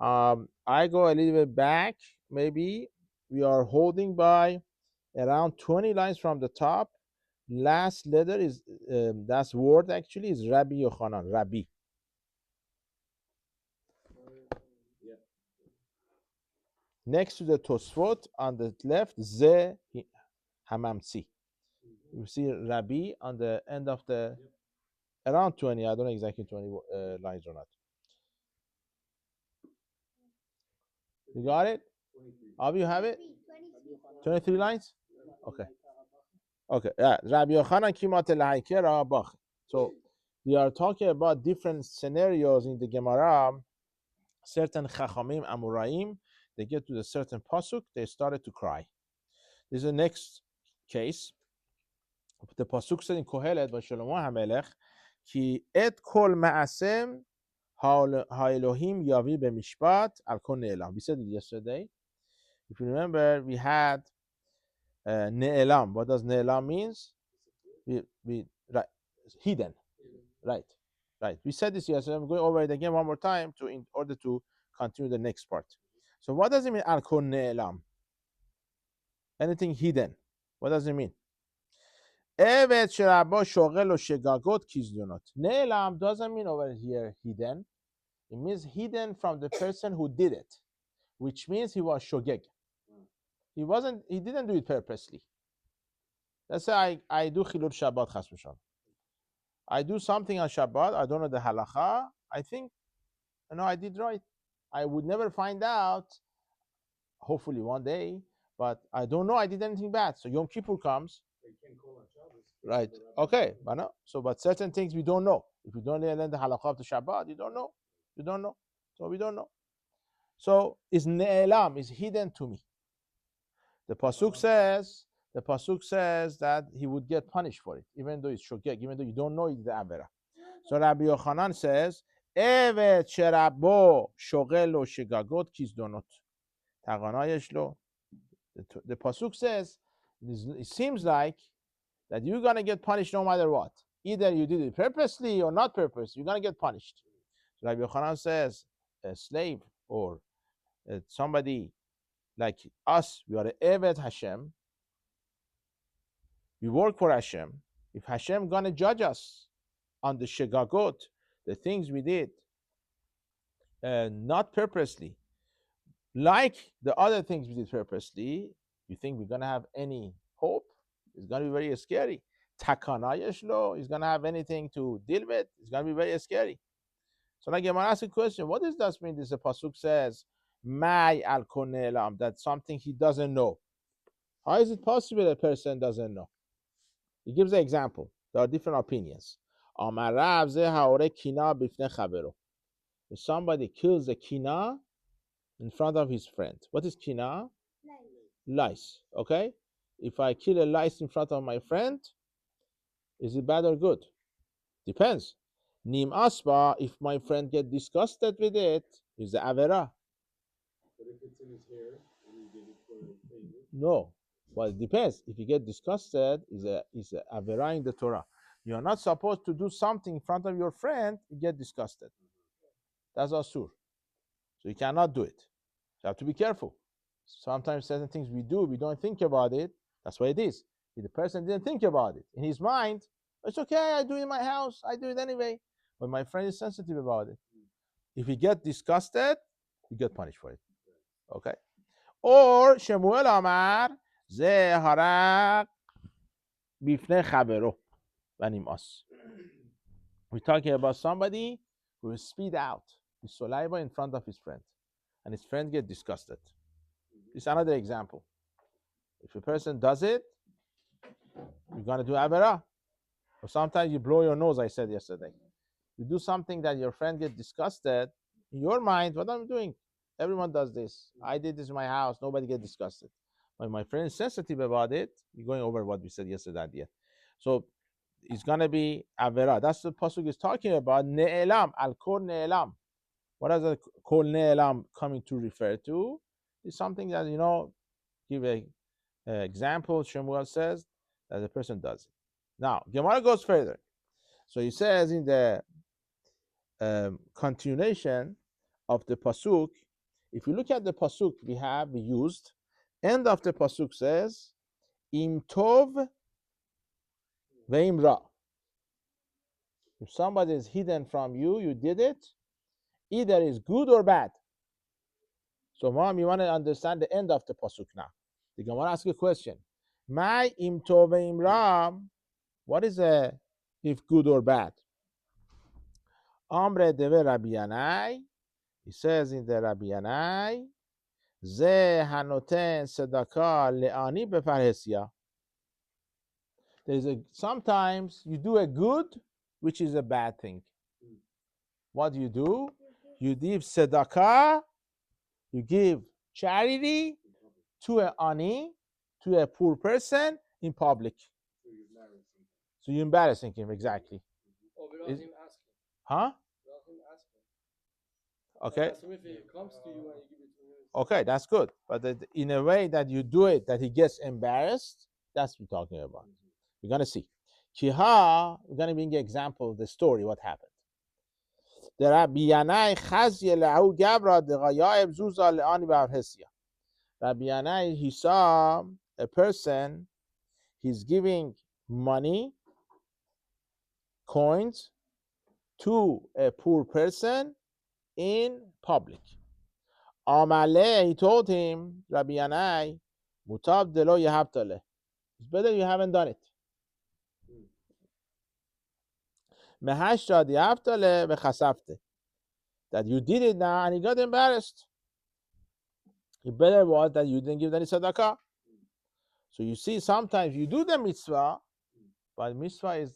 I go a little bit back. Maybe we are holding by around 20 lines from the top. Last letter is that's word actually is Rabbi Yochanan. Rabbi. Next to the Tosfot on the left, Ze Hamamtzi. You see Rabbi on the end of the around 20. I don't know exactly 20 lines or not. You got it? All you have it? 23 lines? Okay. Okay. Yeah. Rabbi Yochanan Kimat Lahaikera Bach. So we are talking about different scenarios in the Gemara. Certain Chachamim Amoraim, they get to the certain pasuk, they started to cry. This is the next case. The pasuk said in Kohelet by Shlomo HaMelech, Ki et kol ma'asem ha'elohim yavi b'mishpat al kol ne'elam. We said it yesterday. If you remember, we had ne'elam. What does ne'elam means? Right, hidden. Right. We said this yesterday. I'm going over it again one more time in order to continue the next part. So what does it mean, al kol ne'elam? Anything hidden. What does it mean? Evet sherabo shogel o shegagot kizdunot. Ne'elam doesn't mean over here hidden. It means hidden from the person who did it, which means he was shogeg. He didn't do it purposely. Let's say I do chilul Shabbat chas v'shalom. I do something on Shabbat, I don't know the halacha, I think, I did right. I would never find out, hopefully one day, but I don't know I did anything bad. So Yom Kippur comes. Right. Okay. But certain things we don't know. If you don't learn the halacha of the Shabbat, you don't know. So we don't know. So is ne'elam, is hidden to me. The pasuk says that he would get punished for it, even though it's shogeg, even though you don't know it's the avera. So Rabbi Yochanan says, Evet sherabo shogel lo shegagot kizdonot. Taganayesh lo. The pasuk says, it seems like that you're going to get punished no matter what. Either you did it purposely or not purposely, you're going to get punished. So Rabbi Yochanan says, a slave or somebody like us, we are Evet Hashem. We work for Hashem. If Hashem going to judge us on the shegagot, the things we did, not purposely, like the other things we did purposely, you think we're going to have any hope? It's going to be very scary. Takana yeshlo is going to have anything to deal with. It's going to be very scary. So now Gemara asks a question. What does that mean? This pasuk says, "May al konelam," that's something he doesn't know. How is it possible a person doesn't know? He gives an example. There are different opinions. If somebody kills a kina in front of his friend, what is kina? Lice. Okay? If I kill a lice in front of my friend, is it bad or good? Depends. Nim asba, if my friend get disgusted with it, is the avera. But if it's in his hair and he did it for a favor? No. Well, it depends. If you get disgusted, is a avera in the Torah. You are not supposed to do something in front of your friend, you get disgusted. That's asur. So you cannot do it. You have to be careful. Sometimes certain things we do, we don't think about it. That's what it is. If the person didn't think about it, in his mind, it's okay, I do it in my house, I do it anyway. But my friend is sensitive about it. If he get disgusted, you get punished for it. Okay? Or Shemuel Amar, Ze Harak Bifne Chavero Vanimas. We're talking about somebody who will speed out his saliva in front of his friend, and his friend get disgusted. This is another example. If a person does it, you're going to do avera. Or sometimes you blow your nose, I said yesterday. You do something that your friend gets disgusted, in your mind, what am I doing? Everyone does this. I did this in my house, nobody gets disgusted. When my friend is sensitive about it, you're going over what we said yesterday idea. So it's going to be avera. That's the pasuk is talking about. Ne'elam, al-kol ne'elam. What does the kol ne'elam coming to refer to? It's something that, give a example. Shemuel says that the person does it. Now, Gemara goes further. So he says in the continuation of the pasuk, If you look at the pasuk we used, end of the pasuk says, Im tov ve'im ra. If somebody is hidden from you, you did it, either is good or bad. So, mom, you want to understand the end of the pasuk now. The Gemara asks a question. My im tov ve'im ra. What is if good or bad? Amre deve Rabbi Yanai. He says in the Rabbi Yanai, Ze hanoten tzedakah le'ani befarhesia. Sometimes you do a good, which is a bad thing. What do? You give tzedakah, you give charity to a ani, to a poor person in public. So you're embarrassing him, exactly. Or without him asking. Huh? Without him asking. Okay. Like, if he comes to you and you give it to him. Okay, that's good. But in a way that you do it, that he gets embarrassed, that's what we're talking about. We're going to see. Kiha, we're going to bring an example of the story, what happened. The Rabbi Yanai chazye le'ahu gabra de'ghayaib zuza le'ani ba'arhesia. Rabbi Yanai, he saw a person, he's giving money, coins, to a poor person in public. Amale, he told him, Rabbi Yanai, mutab delo yahabtale. It's better you haven't done it. Mehashta yahabtale v'chasafte. That you did it now and he got embarrassed. It better was that you didn't give any tzedakah. So you see, sometimes you do the mitzvah, but mitzvah is,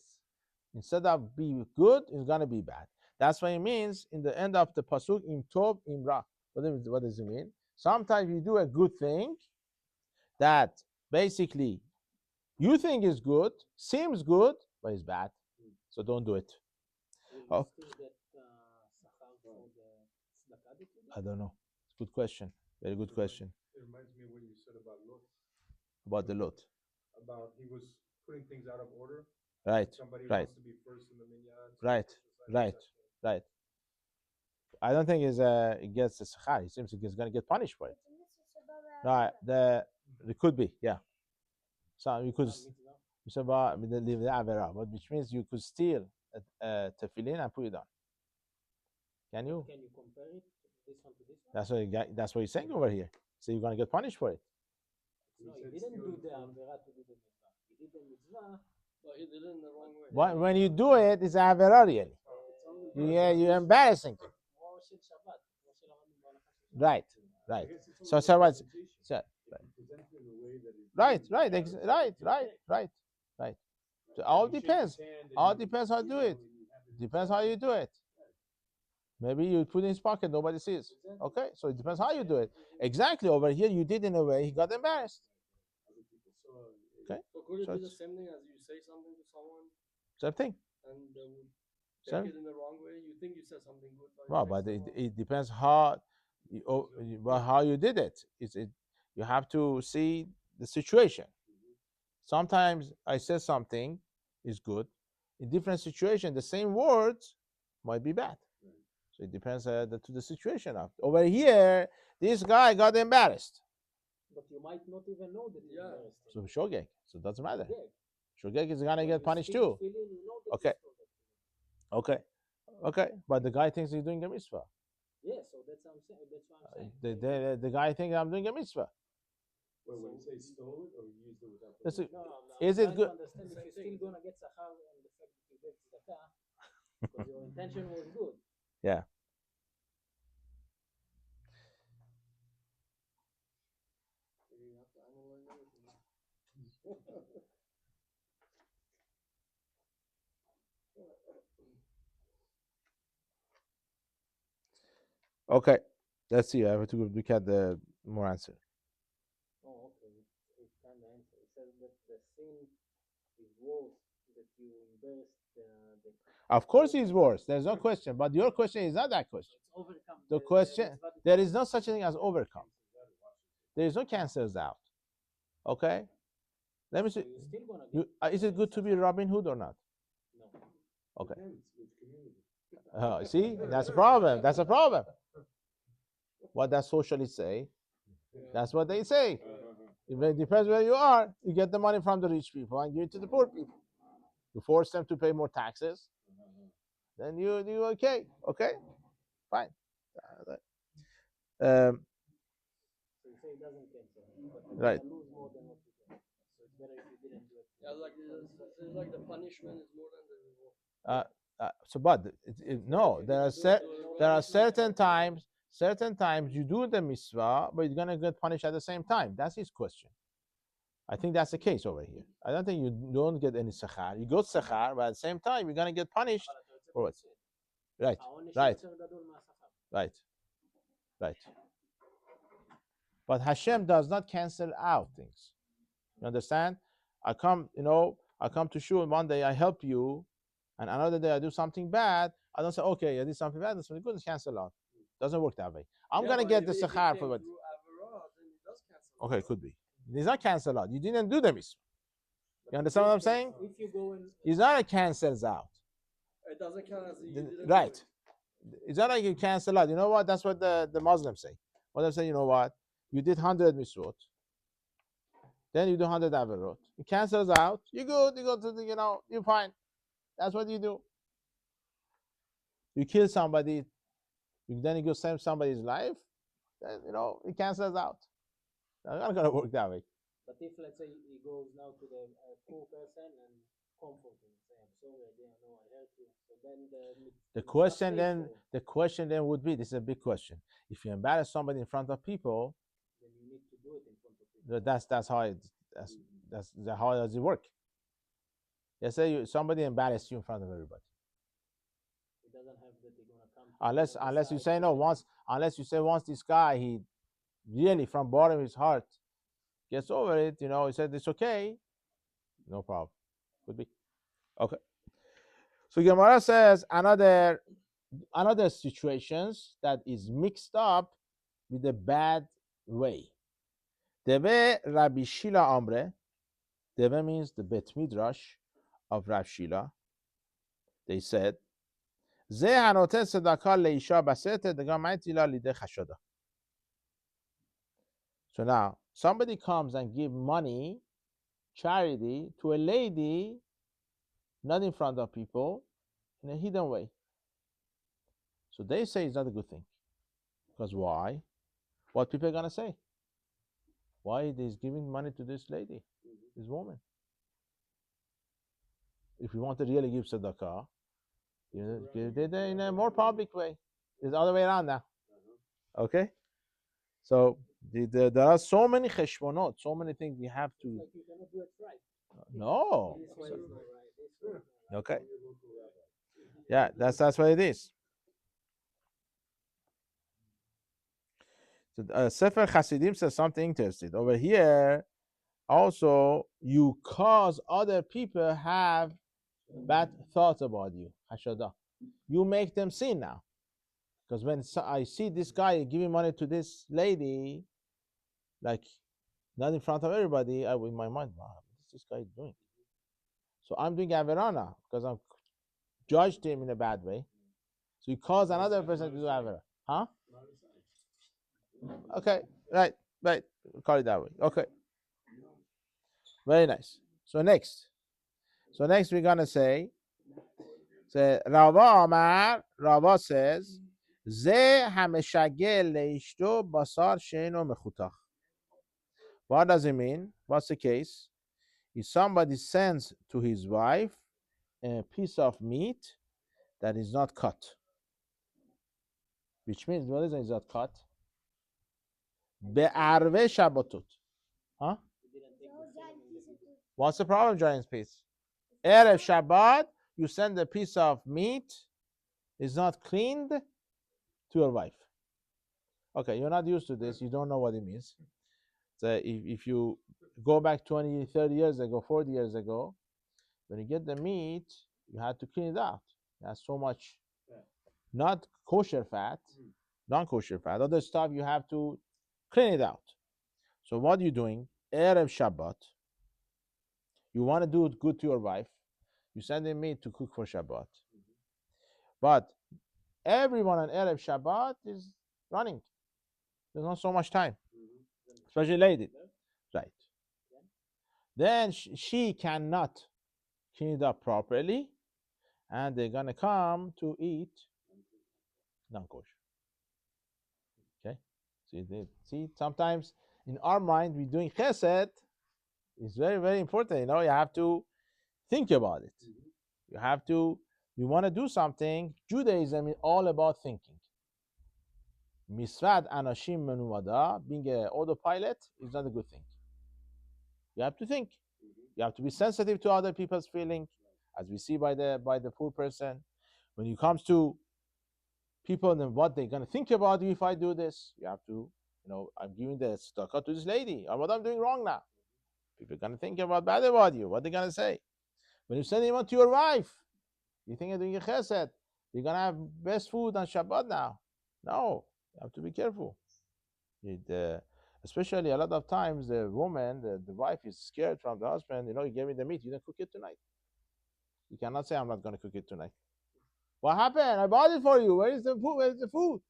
instead of be good, it's going to be bad. That's what it means in the end of the pasuk, im tov im ra. What does it mean? Sometimes you do a good thing that basically you think is good, seems good, but it's bad. So don't do it. Oh. I don't know. Good question. Very good question. It reminds me of what you said about Lot. About the Lot. About he was putting things out of order. Right. Somebody right. wants to be first in the minyan. Right. I don't think it gets a sechar. It seems it's going to get punished for it. Right. It could be, yeah. So you could leave the avera, but which means you could steal a tefillin and put it on. Can you? Can you compare it, this one to this one? That's what he's saying over here. So you're going to get punished for it. No, he didn't do the avera to do the mitzvah. He did the mitzvah, but he did it in the wrong way. When you do it, it's avera really. You're embarrassing it. Right. So what's right. So all depends. All depends how you do it. Depends how you do it. Maybe you put in his pocket, nobody sees. Okay, so it depends how you do it. Exactly, over here you did in a way he got embarrassed. Okay. So could it be the same thing as you say something to someone? Same thing. And they would take it in the wrong way? You think you said something good, but it depends how you did it. You have to see the situation. Sometimes I said something is good. In different situations, the same words might be bad. So it depends to the situation. Over here, this guy got embarrassed. But you might not even know that he's embarrassed. So shogeg. So it doesn't matter. Shogeg is gonna get punished too. Okay. But the guy thinks he's doing a mitzvah. Yeah, so that's what I'm saying. The guy thinks I'm doing a mitzvah. Wait, when you say stole it or used it without No, is it good? Understand if you're still gonna get sachar on the fact that you gave tzedakah, because your intention was good. Yeah. Okay, let's see. I have to look at the more answer. Oh, okay. It's kind of answer. It says that the sin is worse that you embarrassed the. Of course, it's worse. There's no question. But your question is not that question. It's overcome. The question, there is no such a thing as overcome. There is no cancels out. Okay. Let me see. Is it good to be Robin Hood or not? No. Okay. See, that's a problem. what that socialists say. That's what they say. It depends where you are. You get the money from the rich people and give it to the poor people. You force them to pay more taxes, then you okay, fine. Um, So you say it doesn't cancel, but you're Right. gonna lose more than what you get. So it's better if you didn't do it. Yeah, it's like the punishment is more than the reward. but no, there are certain times you do the mitzvah, but you're gonna get punished at the same time. That's his question. I think that's the case over here. I don't think you don't get any sechar. You got sechar, but at the same time, you're gonna get punished for what? Right, right, right, right. But Hashem does not cancel out things. You understand? I come to shiur one day, I help you, and another day I do something bad. I don't say, okay, I did something bad, that's something good, it's cancel out. Doesn't work that way. I'm gonna get the sechar for what. Okay, could be. It's not cancel out. You didn't do the mitzvah. You understand what I'm saying? If you go in, It's not a cancels out. It doesn't count as you didn't Right. do it. It's not like you cancel out. You know what? That's what the Muslims say. Muslims say, you know what? You did 100 mitzvot. Then you do 100 averot. It cancels out. You go to the, you're fine. That's what you do. You kill somebody, then you go save somebody's life, then, it cancels out. It's not going to work that way. but if let's say he goes now to the poor person and comfort him, say, I'm sorry, I didn't know I hurt you. So then The question then would be, this is a big question. If you embarrass somebody in front of people, then you need to do it in front of people. that's how does it work? Let's say somebody embarrassed you in front of everybody. It doesn't have that they're gonna come. Unless you say no once this guy, he really from bottom of his heart gets over it, he said it's okay, no problem. Could be. Okay. So Gemara says another situations that is mixed up with a bad way. Deve Rabbi Shila Amre. Deve means the Bet Midrash of Rabbi Shila. They said, Ze hanoten tzedakah leisha basete dega ma'itila lidei chashada. So now somebody comes and give money, charity, to a lady, not in front of people, in a hidden way. So they say it's not a good thing. Because why? What people are going to say? Why he's giving money to this lady, this woman? If you want to really give tzedakah, give it in a more public way. It's the other way around now. Okay? So there are so many cheshbonot, so many things we have to. Like you cannot do it right. No. This way is not right. This way is not right. Okay. Yeah, that's what it is. So Sefer Hasidim says something interesting over here. Also, you cause other people have bad thoughts about you. Hashada. You make them sin now. Because when I see this guy giving money to this lady, like not in front of everybody, I in my mind, wow, what's this guy doing? So I'm doing Averana because I'm judged him in a bad way. So you cause another person to do Avera. Huh? Okay, right. Call it that way. Okay. Very nice. So next we're gonna say Rava Amar. Rava says, Ze hameshagel leishto basar sheino mechutach. What does it mean? What's the case? If somebody sends to his wife a piece of meat that is not cut, which means what is it not cut? Be'arve Shabbatot. Huh? What's the problem, giant piece? Erev Shabbat, you send a piece of meat, is not cleaned, to your wife. Okay, you're not used to this, you don't know what it means. So if you go back 20, 30 years ago, 40 years ago, when you get the meat, you had to clean it out. It has so much, not kosher fat, non-kosher fat, other stuff you have to clean it out. So what are you doing? Erev Shabbat, you want to do it good to your wife, you send in meat to cook for Shabbat. But everyone on Erev Shabbat is running. There's not so much time, especially lady. Right. Then she cannot clean it up properly, and they're gonna come to eat non-kosher. Okay. See, sometimes in our mind we're doing chesed. It's very, very important. You have to think about it. You want to do something. Judaism is all about thinking. Misrad anashim menumada, being an autopilot is not a good thing. You have to think. You have to be sensitive to other people's feelings, as we see by the poor person. When it comes to people and what they're gonna think about you if I do this, you have to, I'm giving the tzedakah to this lady, or what I'm doing wrong now. People are gonna think bad about you. What they're gonna say? When you send him to your wife, you think you're doing a chesed. You're gonna have best food on Shabbat now. No, you have to be careful. Especially a lot of times the woman, the wife is scared from the husband. You gave me the meat. You didn't cook it tonight. You cannot say I'm not going to cook it tonight. What happened? I bought it for you. Where is the food? Where is the food?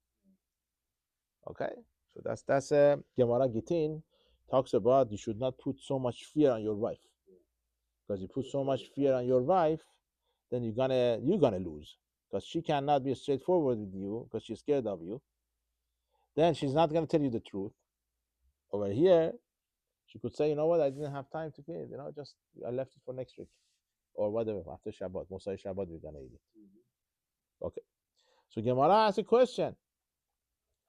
Okay, so that's Gemara Gittin talks about you should not put so much fear on your wife, because you put so much fear on your wife, then you're gonna lose, because she cannot be straightforward with you because she's scared of you. Then she's not gonna tell you the truth. Over here, she could say, you know what, I didn't have time to get it. Just I left it for next week or whatever after Shabbat. Mosai Shabbat we're gonna eat it. Okay, so Gemara asks a question.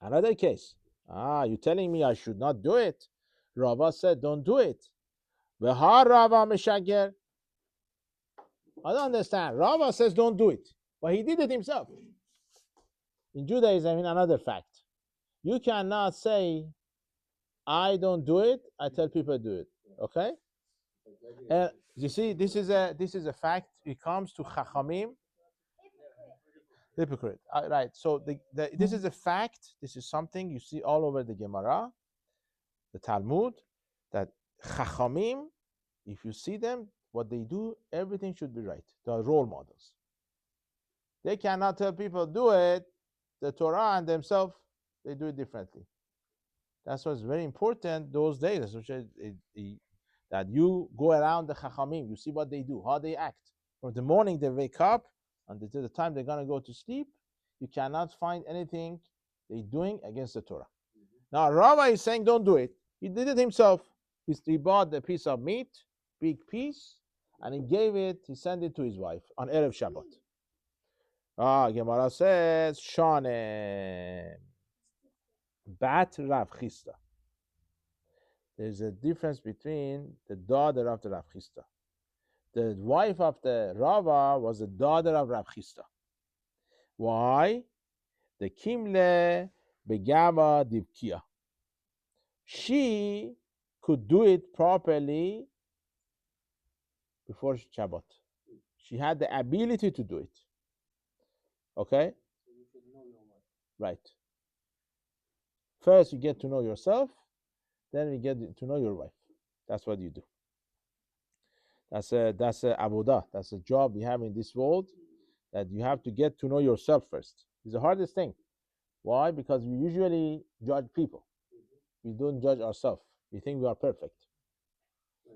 Another case. You're telling me I should not do it. Rava said, don't do it. V'ha Rava mishager. I don't understand. Rava says don't do it, but he did it himself. In Judaism, in another fact, you cannot say, I don't do it, I tell people to do it. Okay? And you see, this is a fact. It comes to Chachamim. Hypocrite. Right. So this is a fact. This is something you see all over the Gemara, the Talmud, that Chachamim, if you see them, what they do, everything should be right. They are role models. They cannot tell people do it. The Torah and themselves, they do it differently. That's what's very important those days, that you go around the Chachamim, you see what they do, how they act. From the morning they wake up until the time they're going to go to sleep, you cannot find anything they're doing against the Torah. Now, Rava is saying don't do it. He did it himself. He bought the piece of meat, big piece, and he sent it to his wife on Erev Shabbat. Gemara says, Shanem, Bat Rav Chisda. There's a difference between the daughter of the Rav Chisda. The wife of the Rava was the daughter of Rav Chisda. Why? The Kimle Begava Divkia. She could do it properly before Shabbat. She had the ability to do it. Okay? So you should know your wife. Right. First you get to know yourself, then you get to know your wife. That's what you do. That's a avodah. That's a job we have in this world, that you have to get to know yourself first. It's the hardest thing. Why? Because we usually judge people. We don't judge ourselves. We think we are perfect.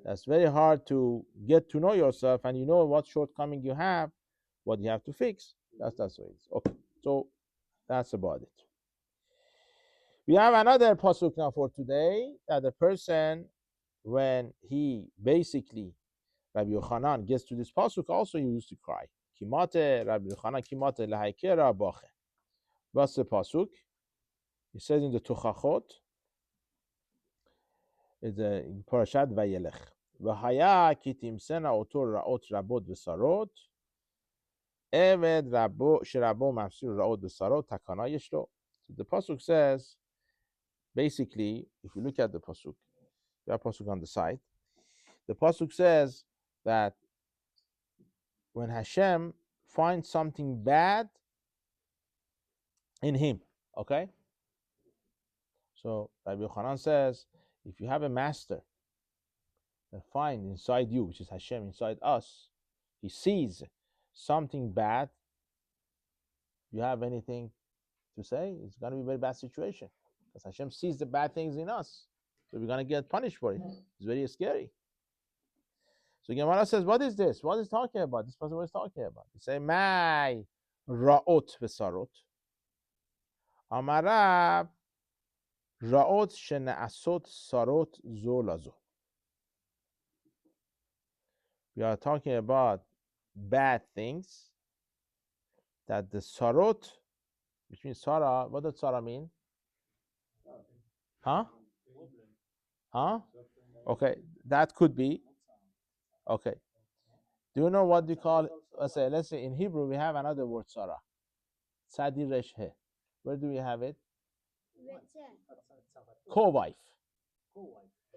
That's very hard to get to know yourself, and you know what shortcoming you have, what you have to fix. That's what it is. Okay, so that's about it. We have another pasuk now for today, that the person, when he basically, Rabbi Yochanan gets to this pasuk, also he used to cry. Kimate, Rabbi Yochanan, kimate lahaikera bache. What's the pasuk? He says in the Tochachot, it's in Parashat Vayelech. V'haya ki timsena oto ra'ot rabot v'sarot, eved rabo sherabo mafsir ra'ot v'sarot takana yeshlo. So the pasuk says, basically, if you look at the pasuk, we have pasuk on the side. The pasuk says that when Hashem finds something bad in him, okay? So Rabbi Yochanan says, if you have a master that finds inside you, which is Hashem inside us, he sees something bad, you have anything to say? It's going to be a very bad situation. because Hashem sees the bad things in us, so we're gonna get punished for it. It's very scary. So Gemara says, what is this? What is talking about? This person was talking about. He say, "My ra'ot v'sarot, amara ra'ot shene'asot sarot zo lazo." We are talking about bad things that the sarot, which means Sarah. What does Sarah mean? Huh? Huh? Okay, that could be. Okay. Do you know what we call? Let's say in Hebrew we have another word Sarah. Sadi resh he. Where do we have it? Co-wife.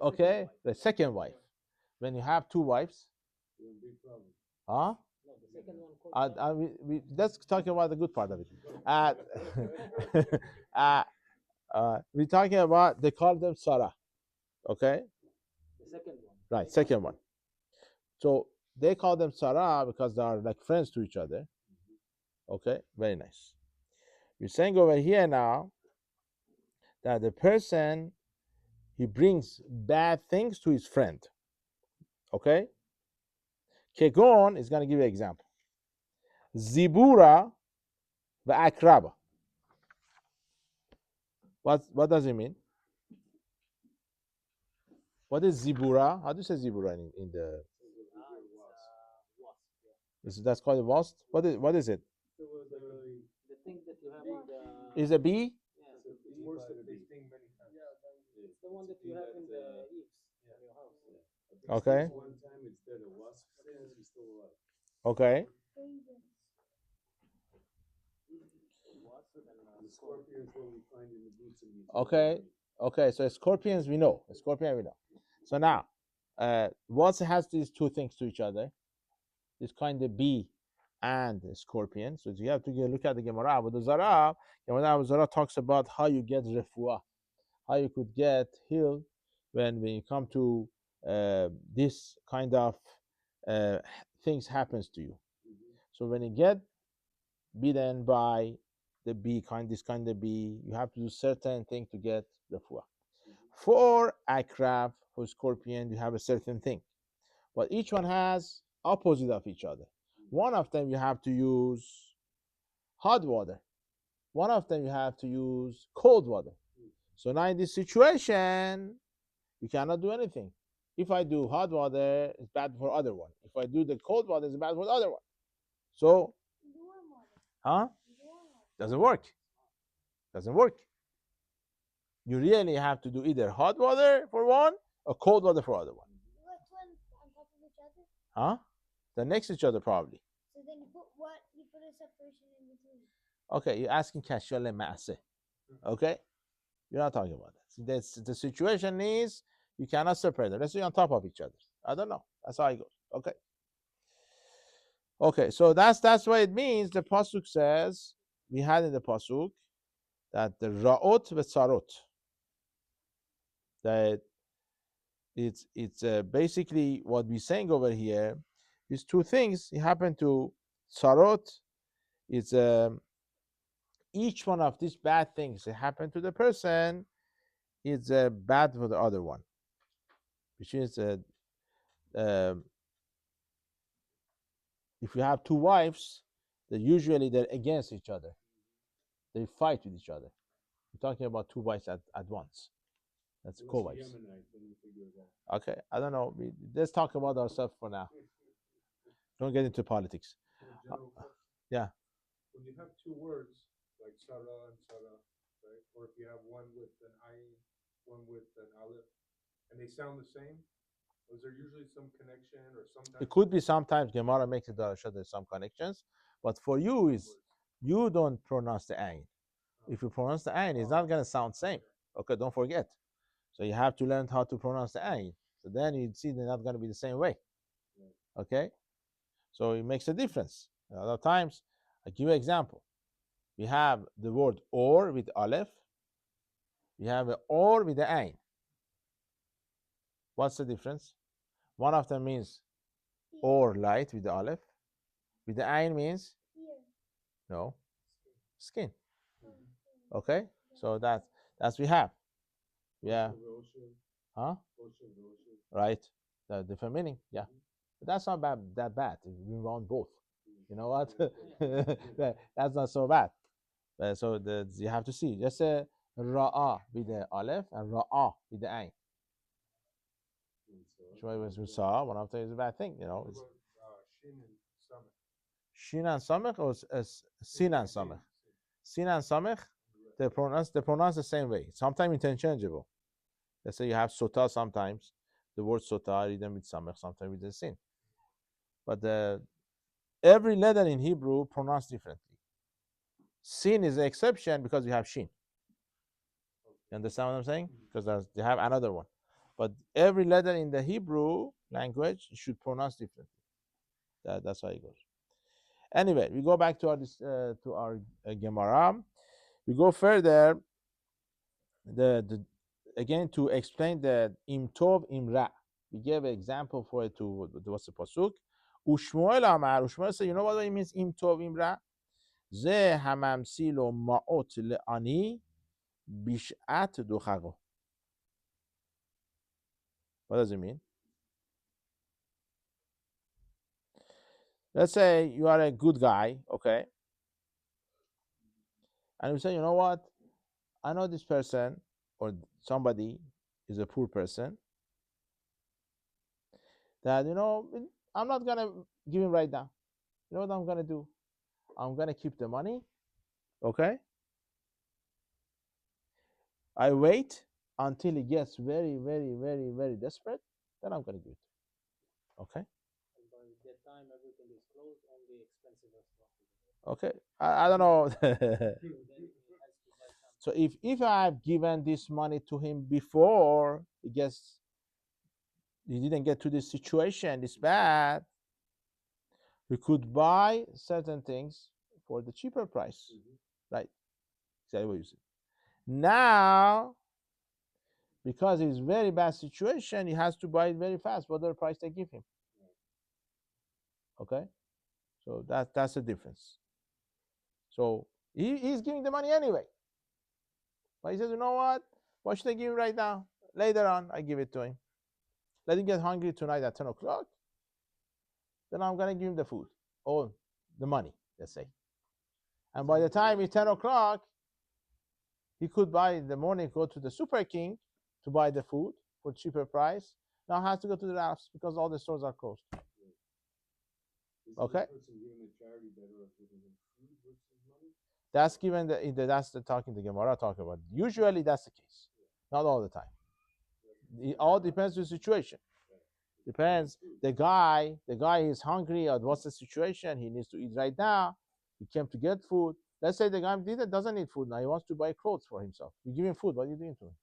Okay, the second wife. When you have two wives. Huh? Let's talk about the good part of it. We're talking about, they call them Sarah. Okay? The second one. Right, second one. So they call them Sarah because they are like friends to each other. Okay, very nice. You're saying over here now that the person, he brings bad things to his friend. Okay? Kegon is going to give you an example. Zibura va'akraba. What does it mean? What is zibura? How do you say zibura in the? That's called a wasp. What is it? The thing that you have in the. Is a bee? Yeah, it's the one that you have in the eaves in your house. Okay. One time instead of wasp stings, he's still alive. Okay. The scorpions that we find in the boots of the Okay. Okay. So scorpions we know. So now, wasp has these two things to each other. This kind of bee and a scorpion. So you have to look at the Gemara. But the Zara talks about how you get refuah, how you could get healed when you come to this kind of things happens to you. So when you get bitten by the bee, this kind of bee, you have to do certain thing to get refuah. For akrab, for scorpion, you have a certain thing, but each one has opposite of each other. One of them you have to use hot water. One of them you have to use cold water. So now in this situation, you cannot do anything. If I do hot water, it's bad for other one. If I do the cold water, it's bad for the other one. So, doesn't work. You really have to do either hot water for one or cold water for other one. Which one's on top of each other? They're next to each other probably. So then you put a separation in between. Okay, you're asking kashole ma'aseh. Okay? You're not talking about that. The situation is you cannot separate them. Let's say on top of each other. I don't know. That's how it goes. Okay. Okay, so that's what it means. The pasuk says, we had in the pasuk that the ra'ot v'tzarot, that it's basically what we're saying over here is two things. It happened to tzarot. It's each one of these bad things that happen to the person is bad for the other one, which is if you have two wives, that usually they're against each other. They fight with each other. We're talking about two wives at once. That's co-wives. Okay, I don't know. Let's talk about ourselves for now. Don't get into politics. Yeah. When you have two words like Sarah and Sarah, right? Or if you have one with an ayin, one with an aleph, and they sound the same, is there usually some connection or sometimes? It could be sometimes Gemara makes it that there's some connections, but for you is you don't pronounce the ayin. If you pronounce the ayin, it's not gonna sound same. Okay, don't forget. So you have to learn how to pronounce the ayin. So then you see they're not gonna be the same way. Okay, so it makes a difference. A lot of times, I give you an example. We have the word or with aleph. We have an or with the ayin. What's the difference? One of them means or light with the aleph. With the ayin means no, skin. Okay, so that's That's we have. Yeah. Roshan, Huh? Roshan. Right. The different meaning. Yeah. But that's not that bad. We want both. You know what? That's not so bad. So you have to see. Just say ra'a with the aleph and ra'a with the ain. Which was we saw. One of them is a bad thing. You know. It's Shin and Samech? shin and samech or sin and samech. Sin and samech. They pronounce the same way. Sometimes interchangeable. Let's say you have sota sometimes. The word sota read them with samech, sometimes with the sin. But every letter in Hebrew pronounced differently. Sin is the exception because you have shin. You understand what I'm saying? Because they have another one. But every letter in the Hebrew language should pronounce differently. That's how it goes. Anyway, we go back to our Gemara. We go further. Again to explain the imtov imra. We gave an example for it to what's the pasuk. Ushmuel Amar. Ushmuel said, you know what it means imtov imra? Ze hamamsil o ma'ot le'ani bishat duchago. What does it mean? Let's say you are a good guy, okay? And you say, you know what? I know this person or somebody is a poor person that, I'm not going to give him right now. You know what I'm going to do? I'm going to keep the money, okay? I wait until he gets very, very, very, very desperate. Then I'm going to give it. Okay? And by that time, everything is closed, only expensive restaurants. Okay. I don't know. Then he has to buy something. So if I've given this money to him before he didn't get to this situation, this bad, we could buy certain things for the cheaper price. Right. Exactly what you said. Now, because it's very bad situation, he has to buy it very fast, whatever price they give him. Okay? So that's the difference. So he's giving the money anyway. But he says, you know what? What should I give him right now? Later on, I give it to him. Let him get hungry tonight at 10 o'clock. Then I'm going to give him the food or the money, let's say. And by the time it's 10 o'clock, he could buy in the morning, go to the Super King to buy the food for cheaper price. Now has to go to the Ralph's because all the stores are closed. Okay? That's given that's the talking the Gemara talk about. Usually that's the case. Not all the time. It all depends on the situation. Depends. The guy is hungry or what's the situation? He needs to eat right now. He came to get food. Let's say the guy doesn't need food now. He wants to buy clothes for himself. You give him food. What are you doing to him?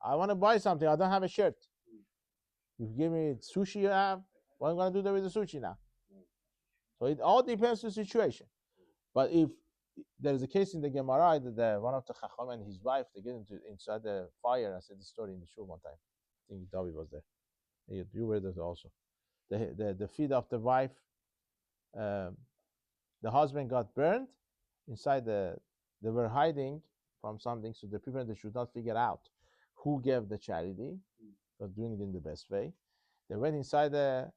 I want to buy something. I don't have a shirt. You give me sushi you have. What am I going to do with the sushi now? So it all depends on the situation. But if there is a case in the Gemara that one of the Chacham and his wife, they get inside the fire. I said the story in the shul one time. I think David was there. You were there also. The feet of the wife, the husband got burned inside they were hiding from something, so the people they should not figure out who gave the charity, but doing it in the best way. They went inside the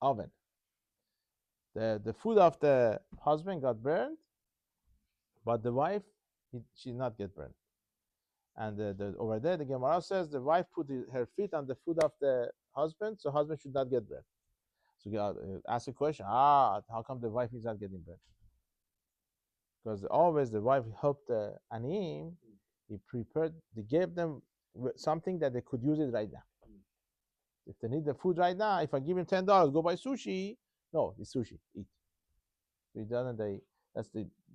oven. The food of the husband got burned, but the wife, she did not get burned. And over there, the Gemara says the wife put her feet on the foot of the husband, so husband should not get burned. So you ask a question, how come the wife is not getting burned? Because always the wife helped the Anim, they gave them something that they could use it right now. If they need the food right now, if I give him $10, go buy sushi. No, it's sushi, eat. So it doesn't,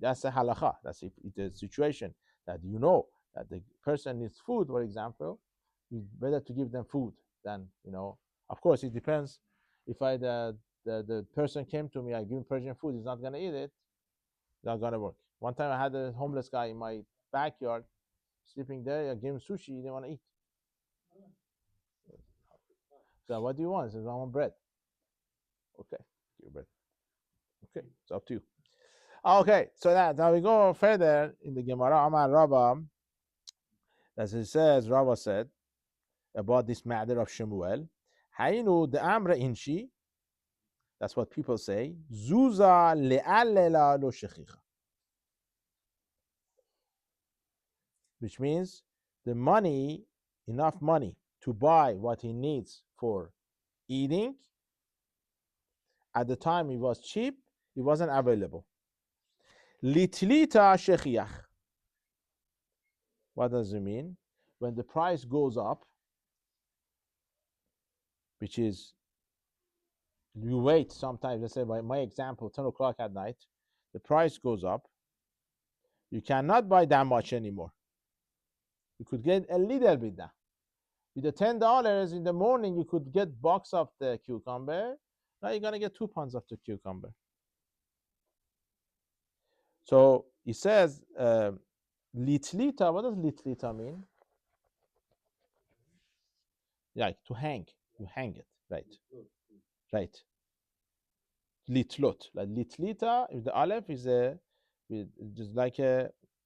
that's the halakha. That's the situation that that the person needs food, for example, it's better to give them food than, of course it depends. If the person came to me, I give him Persian food, he's not gonna eat it, it's not gonna work. One time I had a homeless guy in my backyard sleeping there, I gave him sushi, he didn't want to eat. So what do you want? He says, I want bread. Okay, give you bread. Okay, it's up to you. Okay, so now we go further in the Gemara. Amar Rabba, As it says, Rava said about this matter of Shemuel, Hayinu the Amra Inshi, that's what people say, Zuza le'allela lo shechicha. Which means the money, enough money to buy what he needs for eating, at the time it was cheap, it wasn't available. Litlita shechiach. What does it mean? When the price goes up, which is, you wait sometimes, let's say by my example, 10 o'clock at night, the price goes up, you cannot buy that much anymore. You could get a little bit now. With the $10 in the morning, you could get box of the cucumber. Now you're gonna get 2 pounds of the cucumber. So he says, litlita. What does litlita mean? Yeah, to hang. You hang it, right? Right. Litlot. Like litlita, if the aleph is just like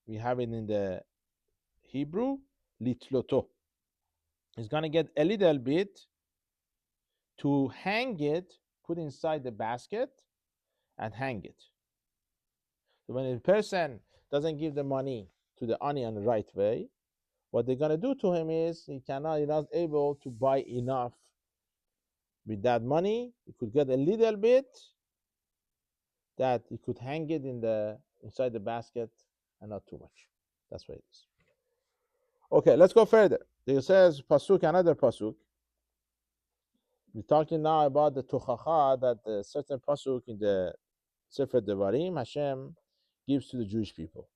we have it in the Hebrew, litloto. It's gonna get a little bit to hang it, put inside the basket, and hang it. So when a person doesn't give the money to the onion the right way, what they're gonna do to him is he's not able to buy enough with that money. He could get a little bit that he could hang it inside the basket and not too much. That's what it is. Okay, let's go further. It says pasuk, another pasuk. We're talking now about the tochacha that the certain pasuk in the Sefer Devarim Hashem gives to the Jewish people.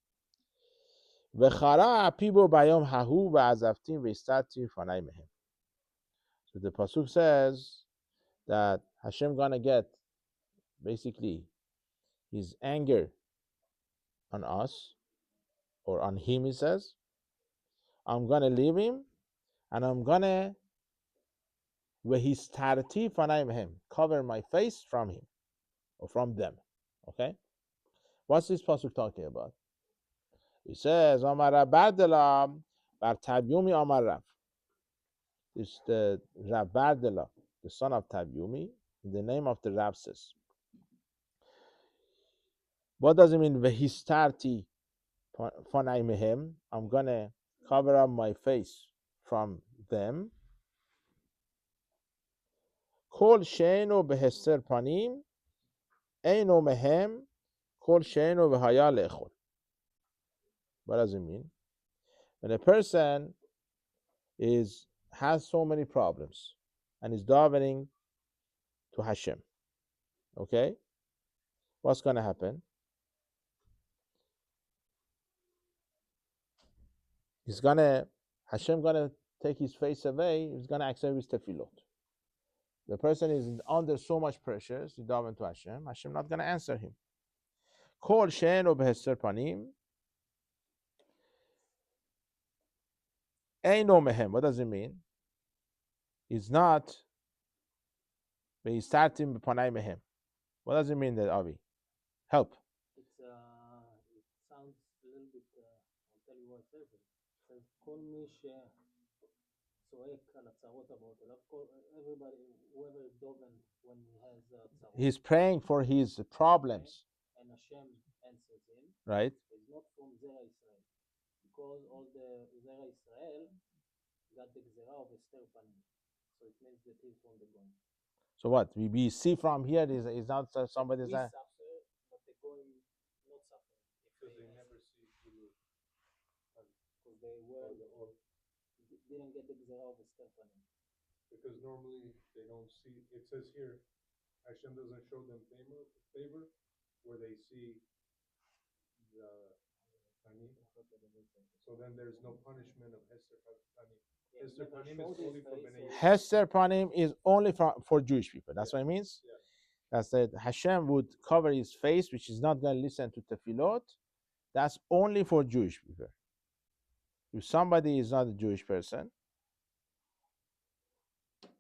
V'chara apibo bayom hahu v'azavtim v'istati fanai mehem. So the pasuk says that Hashem gonna get basically his anger on us or on him. He says, I'm gonna leave him and I'm gonna v'histarti fanai mehem, cover my face from him or from them. Okay, what's this pasuk talking about? It says, Amar Bardela bar Tabyumi Amar Rav. It's the Rav Bardela, the son of Tabyumi, in the name of the Rav says. What does it mean? Vehistarti fanai mehem. I'm gonna cover up my face from them. Kol she'eno behester panim, eino mehem, kol she'eno v'haya le'echol. What does it mean? When a person has so many problems and is davening to Hashem, okay, what's going to happen? Hashem gonna take his face away. He's gonna accept his tefillot. The person is under so much pressure, he daven to Hashem. Hashem not gonna answer him. Kol she'eno behester panim, eino mehem. What does it mean? It's not vehistartim b'panai mehem. What does it mean, that Avi? Help. It sounds a little bit, I'll tell you what it says. It says, כל מי שצועק על הצרות הבאות אליו, everybody, whoever is doven when he has צרות. He's praying for his problems. And Hashem answers him. Right. It's not from Zera Israel. Because all the Zera Israel got the Gzera of Esther Panim. So it means that he's from the Goyim. So what? We see from here is not somebody We saying. suffer, but the Goyim not suffer. Because they never see shiur. Because they didn't get the Gzera of Esther Panim. Because normally they don't see. It says here, Hashem doesn't show them favor where they see the panim. So then there's no punishment of Hester Panim. Hester Panim is only for Bnei Yisrael. Hester Panim is only for Jewish people. That's what it means. Yeah. That's that Hashem would cover his face, which is not going to listen to tefillot. That's only for Jewish people. If somebody is not a Jewish person,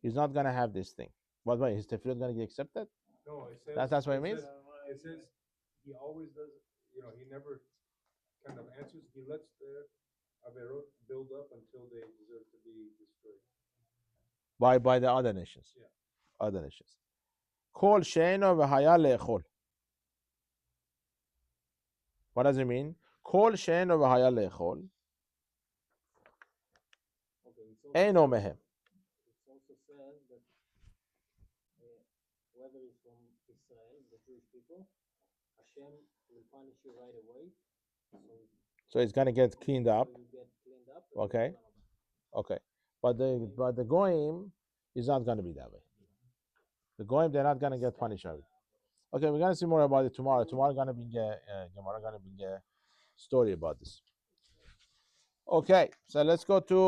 he's not going to have this thing. What way? His tefillot going to get accepted? No, it says. That's what it means? It says he always does. He never kind of answers. He lets averot build up until they deserve to be destroyed. By the other nations. Yeah. Other nations. Kol she'eno v'haya le'echol. What does it mean? Kol she'eno v'haya le'echol. Okay, Eino mehem. it also says that whoever is from Israel, the Jewish people, Hashem will punish you right away. So it's gonna get cleaned up. So you get cleaned up. Okay. Okay. But the goyim is not gonna be that way. The goyim, they're not gonna get punished. Okay, we're gonna see more about it tomorrow. Tomorrow gonna be Gemara gonna be a story about this. Okay, so let's go to